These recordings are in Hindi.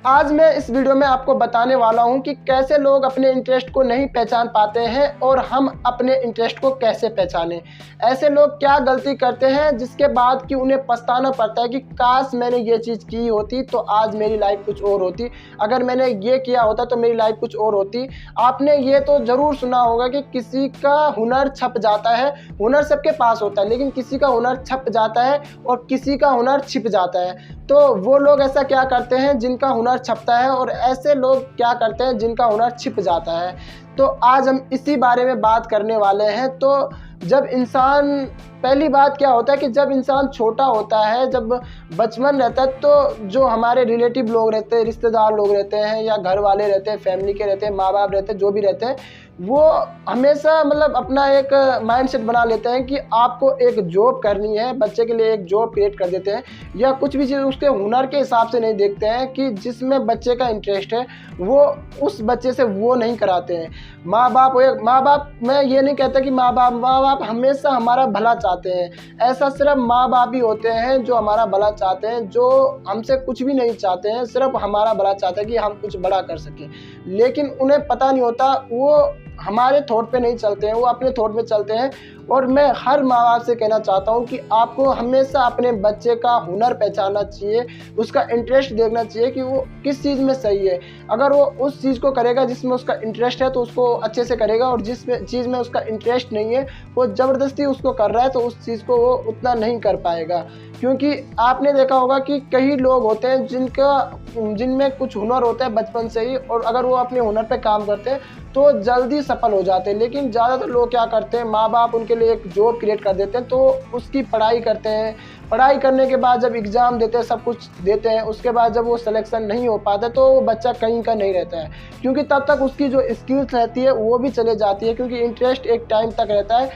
आज मैं इस वीडियो में आपको बताने वाला हूं कि कैसे लोग अपने इंटरेस्ट को नहीं पहचान पाते हैं और हम अपने इंटरेस्ट को कैसे पहचानें। ऐसे लोग क्या गलती करते हैं जिसके बाद कि उन्हें पछताना पड़ता है कि काश मैंने ये चीज़ की होती तो आज मेरी लाइफ कुछ और होती, अगर मैंने ये किया होता तो मेरी लाइफ कुछ और होती। आपने ये तो ज़रूर सुना होगा कि किसी का हुनर छप जाता है। हुनर सबके पास होता है लेकिन किसी का हुनर छप जाता है और किसी का हुनर छिप जाता है। तो वो लोग ऐसा क्या करते हैं जिनका हुनर छपता है और ऐसे लोग क्या करते हैं जिनका हुनर छिप जाता है। तो आज हम इसी बारे में बात करने वाले हैं। तो जब इंसान पहली बात क्या होता है कि जब इंसान छोटा होता है, जब बचपन रहता है, तो जो हमारे रिलेटिव लोग रहते हैं, रिश्तेदार लोग रहते हैं या घर वाले रहते हैं, फैमिली के रहते हैं, माँ बाप रहते हैं, जो भी रहते हैं, वो हमेशा मतलब अपना एक माइंडसेट बना लेते हैं कि आपको एक जॉब करनी है। बच्चे के लिए एक जॉब क्रिएट कर देते हैं या कुछ भी चीज़ उसके हुनर के हिसाब से नहीं देखते हैं कि जिसमें बच्चे का इंटरेस्ट है वो उस बच्चे से वो नहीं कराते हैं। माँ बाप मैं ये नहीं कहता कि माँ बाप हमेशा हमारा भला चाहते हैं। ऐसा सिर्फ माँ बाप ही होते हैं जो हमारा भला चाहते हैं, जो हमसे कुछ भी नहीं चाहते हैं, सिर्फ हमारा भला चाहते हैं कि हम कुछ बड़ा कर सकें। लेकिन उन्हें पता नहीं होता, वो हमारे थॉट पे नहीं चलते हैं, वो अपने थॉट पे चलते हैं। और मैं हर माँ बाप से कहना चाहता हूँ कि आपको हमेशा अपने बच्चे का हुनर पहचानना चाहिए, उसका इंटरेस्ट देखना चाहिए कि वो किस चीज़ में सही है। अगर वो उस चीज़ को करेगा जिसमें उसका इंटरेस्ट है तो उसको अच्छे से करेगा, और जिस चीज़ में उसका इंटरेस्ट नहीं है वो ज़बरदस्ती उसको कर रहा है तो उस चीज़ को वो उतना नहीं कर पाएगा। क्योंकि आपने देखा होगा कि कई लोग होते हैं जिनमें कुछ हुनर होता है बचपन से ही, और अगर वो अपने हुनर पे काम करते हैं तो जल्दी सफल हो जाते हैं। लेकिन ज़्यादातर लोग क्या करते हैं, माँ बाप उनके लिए एक जॉब क्रिएट कर देते हैं तो उसकी पढ़ाई करते हैं। पढ़ाई करने के बाद जब एग्ज़ाम देते हैं, सब कुछ देते हैं, उसके बाद जब वो सिलेक्शन नहीं हो पाता तो वो बच्चा कहीं का नहीं रहता है। क्योंकि तब तक उसकी जो स्किल्स रहती है वो भी चले जाती है, क्योंकि इंटरेस्ट एक टाइम तक रहता है,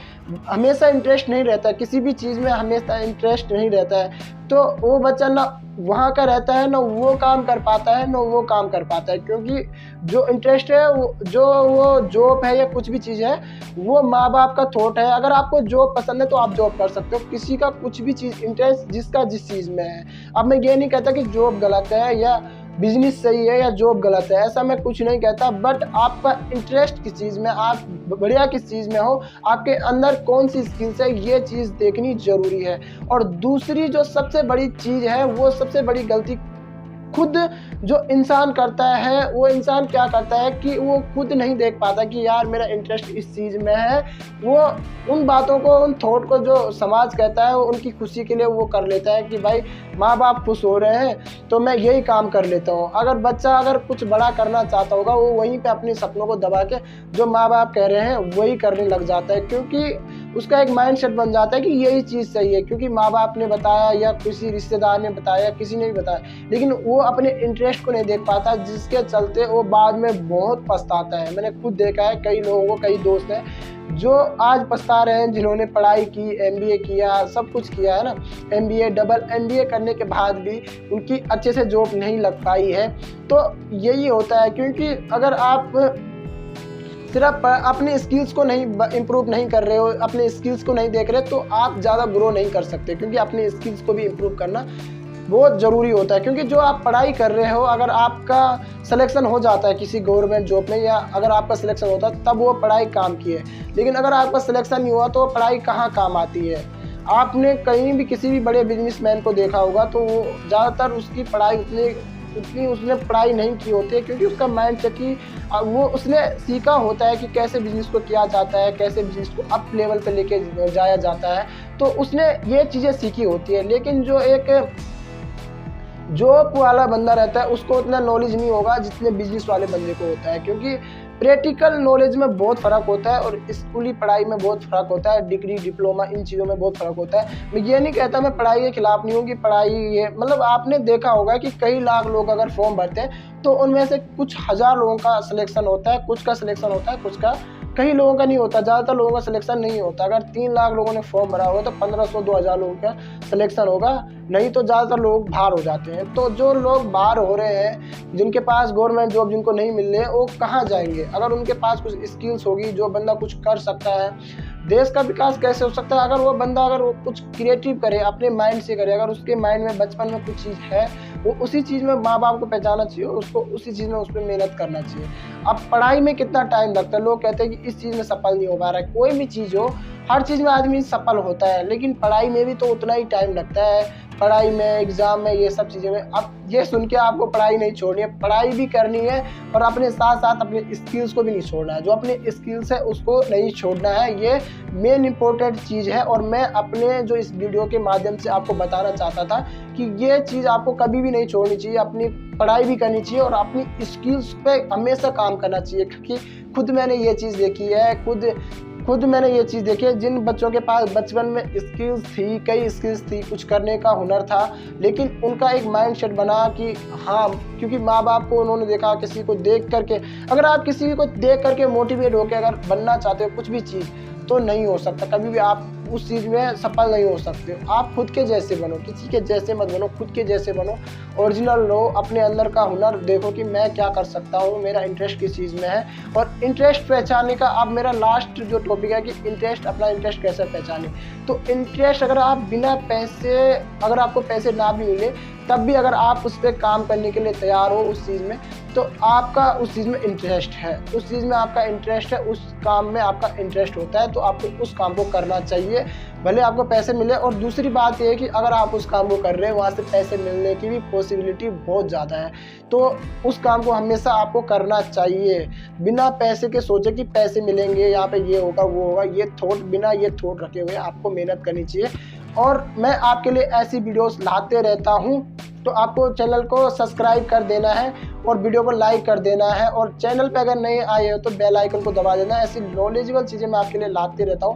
हमेशा इंटरेस्ट नहीं रहता है, किसी भी चीज़ में हमेशा इंटरेस्ट नहीं रहता है। तो वो बच्चा ना वहाँ का रहता है, ना वो काम कर पाता है, ना वो काम कर पाता है। क्योंकि जो इंटरेस्ट है वो जॉब है या कुछ भी चीज़ है, वो माँ बाप का थॉट है। अगर आपको जॉब पसंद है तो आप जॉब कर सकते हो, किसी का कुछ भी चीज़ इंटरेस्ट जिसका जिस चीज़ में है। अब मैं ये नहीं कहता कि जॉब गलत है या बिजनेस सही है या जॉब गलत है, ऐसा मैं कुछ नहीं कहता। बट आपका इंटरेस्ट किस चीज़ में, आप बढ़िया किस चीज़ में हो, आपके अंदर कौन सी स्किल्स है, ये चीज़ देखनी ज़रूरी है। और दूसरी जो सबसे बड़ी चीज़ है, वो सबसे बड़ी गलती खुद जो इंसान करता है, वो इंसान क्या करता है कि वो खुद नहीं देख पाता कि यार मेरा इंटरेस्ट इस चीज़ में है। वो उन बातों को, उन थॉट को जो समाज कहता है, वो उनकी खुशी के लिए वो कर लेता है कि भाई माँ बाप खुश हो रहे हैं तो मैं यही काम कर लेता हूँ। अगर बच्चा अगर कुछ बड़ा करना चाहता होगा, वो वहीं पे अपने सपनों को दबा के जो माँ बाप कह रहे हैं वही करने लग जाता है, क्योंकि उसका एक माइंडसेट बन जाता है कि यही चीज़ सही है, क्योंकि माँ बाप ने बताया या किसी रिश्तेदार ने बताया, किसी ने भी बताया। लेकिन वो अपने इंटरेस्ट को नहीं देख पाता, जिसके चलते वो बाद में बहुत पछताता है। मैंने खुद देखा है, कई लोगों को, कई दोस्त हैं जो आज पछता रहे हैं, जिन्होंने पढ़ाई की, MBA किया, सब कुछ किया है ना, MBA डबल MBA करने के बाद भी उनकी अच्छे से जॉब नहीं लग पाई है। तो यही होता है, क्योंकि अगर आप सिर्फ अपने स्किल्स को नहीं इम्प्रूव नहीं कर रहे हो, अपने स्किल्स को नहीं देख रहे, तो आप ज़्यादा ग्रो नहीं कर सकते। क्योंकि अपने स्किल्स को भी इम्प्रूव करना बहुत ज़रूरी होता है। क्योंकि जो आप पढ़ाई कर रहे हो, अगर आपका सिलेक्शन हो जाता है किसी गवर्नमेंट जॉब में, या अगर आपका सिलेक्शन होता है तब वो पढ़ाई काम की है। लेकिन अगर आपका सिलेक्शन नहीं हुआ तो पढ़ाई कहाँ काम आती है। आपने कहीं भी किसी भी बड़े बिजनेसमैन को देखा होगा तो वो ज़्यादातर उसकी पढ़ाई उतनी उसने पढ़ाई नहीं की होती है, क्योंकि उसका माइंड सेट ही वो उसने सीखा होता है कि कैसे बिजनेस को किया जाता है, कैसे बिजनेस को अप लेवल पे लेके जाया जाता है। तो उसने ये चीज़ें सीखी होती है। लेकिन जो एक जॉब वाला बंदा रहता है उसको उतना नॉलेज नहीं होगा जितने बिजनेस वाले बंदे को होता है, क्योंकि प्रैक्टिकल नॉलेज में बहुत फ़र्क होता है और स्कूली पढ़ाई में बहुत फ़र्क होता है, डिग्री, डिप्लोमा, इन चीज़ों में बहुत फ़र्क होता है। मैं ये नहीं कहता, मैं पढ़ाई के खिलाफ़ नहीं हूँ कि पढ़ाई ये मतलब, आपने देखा होगा कि कई लाख लोग अगर फॉर्म भरते हैं तो उनमें से कुछ हज़ार लोगों का सिलेक्शन होता है, कुछ का सिलेक्शन होता है, कुछ का, कई लोगों का नहीं होता, ज़्यादातर लोगों का सिलेक्शन नहीं होता। अगर 3 लाख लोगों ने फॉर्म भरा होगा तो 1500-2000 लोगों का सिलेक्शन होगा, नहीं तो ज़्यादातर लोग बाहर हो जाते हैं। तो जो लोग बाहर हो रहे हैं, जिनके पास गवर्नमेंट जॉब जिनको नहीं मिल रही है, वो कहाँ जाएंगे? अगर उनके पास कुछ स्किल्स होगी, जो बंदा कुछ कर सकता है, देश का विकास कैसे हो सकता है? अगर वो बंदा अगर वो कुछ क्रिएटिव करे, अपने माइंड से करे, अगर उसके माइंड में बचपन में कुछ चीज़ है वो उसी चीज़ में माँ बाप को पहचानना चाहिए, उसको उसी चीज़ में उस पर मेहनत करना चाहिए। अब पढ़ाई में कितना टाइम लगता है, लोग कहते हैं कि इस चीज़ में सफल नहीं हो पा रहा है। कोई भी चीज़ हो, हर चीज़ में आदमी सफल होता है, लेकिन पढ़ाई में भी तो उतना ही टाइम लगता है। पढ़ाई में, एग्ज़ाम में, ये सब चीज़ों में। अब ये सुन के आपको पढ़ाई नहीं छोड़नी है, पढ़ाई भी करनी है और अपने साथ साथ अपने स्किल्स को भी नहीं छोड़ना है। जो अपने स्किल्स है उसको नहीं छोड़ना है, ये मेन इम्पोर्टेंट चीज़ है। और मैं अपने जो इस वीडियो के माध्यम से आपको बताना चाहता था कि ये चीज़ आपको कभी भी नहीं छोड़नी चाहिए। अपनी पढ़ाई भी करनी चाहिए और अपनी स्किल्स पे हमेशा काम करना चाहिए, क्योंकि खुद मैंने ये चीज़ देखी है, खुद मैंने ये चीज़ देखी है। जिन बच्चों के पास बचपन में स्किल्स थी, कई स्किल्स थी, कुछ करने का हुनर था, लेकिन उनका एक माइंडसेट बना कि हाँ, क्योंकि माँ बाप को उन्होंने देखा, किसी को देख करके। अगर आप किसी को देख करके मोटिवेट होकर अगर बनना चाहते हो कुछ भी चीज़, तो नहीं हो सकता कभी भी, आप उस चीज़ में सफल नहीं हो सकते। आप खुद के जैसे बनो, किसी के जैसे मत बनो, खुद के जैसे बनो, ओरिजिनल रहो, अपने अंदर का हुनर देखो कि मैं क्या कर सकता हूँ, मेरा इंटरेस्ट किस चीज़ में है। और इंटरेस्ट पहचानने का अब मेरा लास्ट जो टॉपिक है कि इंटरेस्ट, अपना इंटरेस्ट कैसे पहचाने। तो इंटरेस्ट अगर आप बिना पैसे, अगर आपको पैसे ना भी मिले तब भी अगर आप उस पर काम करने के लिए तैयार हो उस चीज़ में, तो आपका उस चीज़ में इंटरेस्ट है, उस चीज़ में आपका इंटरेस्ट है, उस काम में आपका इंटरेस्ट होता है, तो आपको उस काम को करना चाहिए, भले आपको पैसे मिले। और दूसरी बात यह है कि अगर आप उस काम को कर रहे हैं, वहाँ से पैसे मिलने की भी पॉसिबिलिटी बहुत ज़्यादा है, तो उस काम को हमेशा आपको करना चाहिए। बिना पैसे के सोचे कि पैसे मिलेंगे, यहाँ पे ये होगा वो होगा, ये थॉट, बिना ये थॉट रखे हुए आपको मेहनत करनी चाहिए। और मैं आपके लिए ऐसी वीडियोस लाते रहता हूँ, तो आपको चैनल को सब्सक्राइब कर देना है और वीडियो को लाइक कर देना है। और चैनल पे अगर नए आए हो तो बेल आइकन को दबा देना है। ऐसी नॉलेजेबल चीज़ें मैं आपके लिए लाते रहता हूँ।